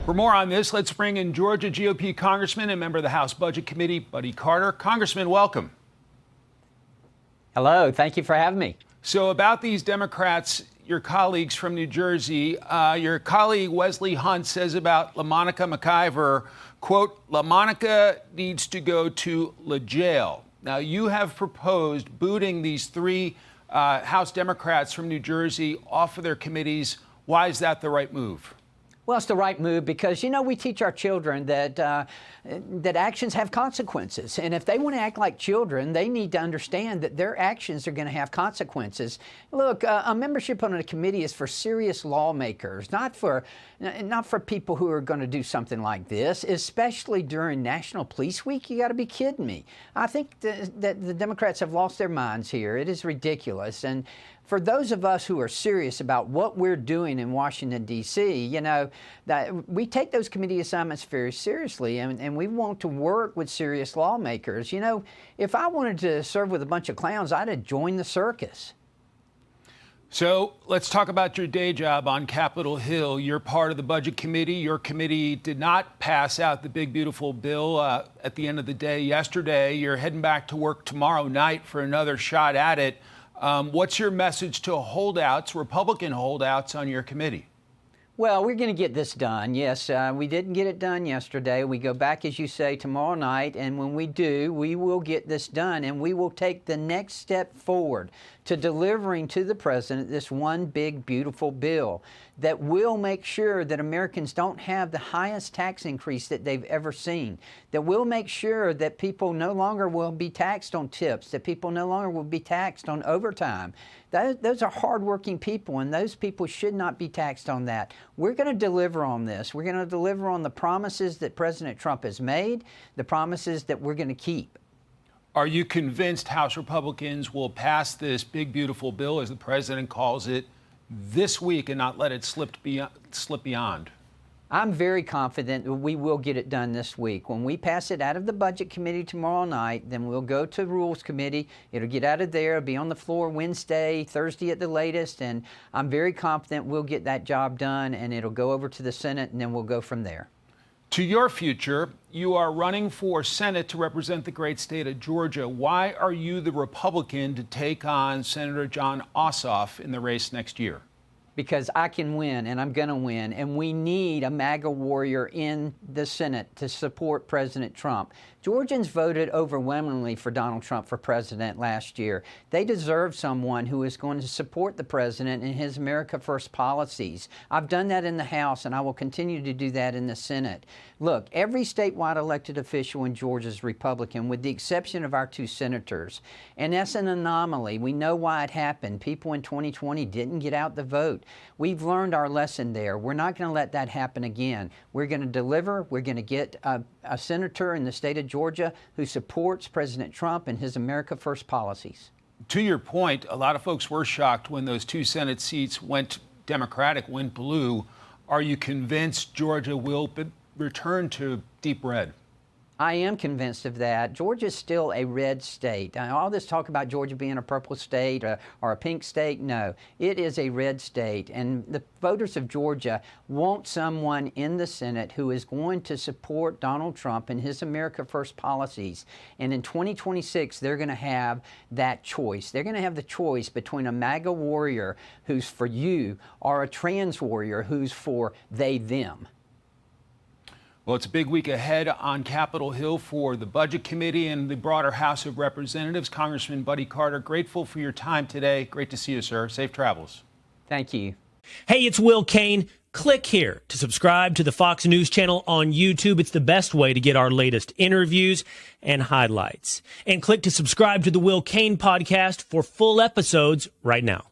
For more on this, let's bring in Georgia GOP Congressman and member of the House Budget Committee, Buddy Carter. Congressman, welcome. Hello, thank you for having me. So about these Democrats, your colleagues from New Jersey, your colleague Wesley Hunt says about LaMonica McIver, quote, LaMonica needs to go to jail. Now, you have proposed booting these three House Democrats from New Jersey off of their committees. Why is that the right move? Well, it's the right move because, we teach our children that actions have consequences. And if they want to act like children, they need to understand that their actions are going to have consequences. Look, a membership on a committee is for serious lawmakers, not for people who are going to do something like this, especially during National Police Week. You got to be kidding me. I think that the Democrats have lost their minds here. It is ridiculous. And for those of us who are serious about what we're doing in Washington, D.C., that we take those committee assignments very seriously, and we want to work with serious lawmakers. If I wanted to serve with a bunch of clowns, I'd have joined the circus. So let's talk about your day job on Capitol Hill. You're part of the Budget Committee. Your committee did not pass out the big, beautiful bill at the end of the day yesterday. You're heading back to work tomorrow night for another shot at it. What's your message to holdouts, Republican holdouts on your committee? Well, we're going to get this done. Yes, we didn't get it done yesterday. We go back, as you say, tomorrow night. And when we do, we will get this done. And we will take the next step forward to delivering to the president this one big, beautiful bill that will make sure that Americans don't have the highest tax increase that they've ever seen, that will make sure that people no longer will be taxed on tips, that people no longer will be taxed on overtime. Those are hardworking people, and those people should not be taxed on that. We're going to deliver on this. We're going to deliver on the promises that President Trump has made, the promises that we're going to keep. Are you convinced House Republicans will pass this big, beautiful bill, as the president calls it, this week and not let it slip beyond? I'm very confident that we will get it done this week. When we pass it out of the Budget Committee tomorrow night, then we'll go to Rules Committee. It'll get out of there, be on the floor Wednesday, Thursday at the latest, and I'm very confident we'll get that job done, and it'll go over to the Senate, and then we'll go from there. To your future, you are running for Senate to represent the great state of Georgia. Why are you the Republican to take on Senator Jon Ossoff in the race next year? Because I can win, and I'm going to win, and we need a MAGA warrior in the Senate to support President Trump. Georgians voted overwhelmingly for Donald Trump for president last year. They deserve someone who is going to support the president and his America First policies. I've done that in the House, and I will continue to do that in the Senate. Look, every statewide elected official in Georgia is Republican, with the exception of our two senators. And that's an anomaly. We know why it happened. People in 2020 didn't get out the vote. We've learned our lesson there. We're not going to let that happen again. We're going to deliver. We're going to get a senator in the state of Georgia who supports President Trump and his America First policies. To your point, a lot of folks were shocked when those two Senate seats went Democratic, went blue. Are you convinced Georgia will return to deep red? I am convinced of that. Georgia is still a red state. All this talk about Georgia being a purple state or a pink state, no. It is a red state. And the voters of Georgia want someone in the Senate who is going to support Donald Trump and his America First policies. And in 2026, they're going to have that choice. They're going to have the choice between a MAGA warrior who's for you or a trans warrior who's for they, them. Well, it's a big week ahead on Capitol Hill for the Budget Committee and the broader House of Representatives. Congressman Buddy Carter, grateful for your time today. Great to see you, sir. Safe travels. Thank you. Hey, it's Will Cain. Click here to subscribe to the Fox News channel on YouTube. It's the best way to get our latest interviews and highlights. And click to subscribe to the Will Cain podcast for full episodes right now.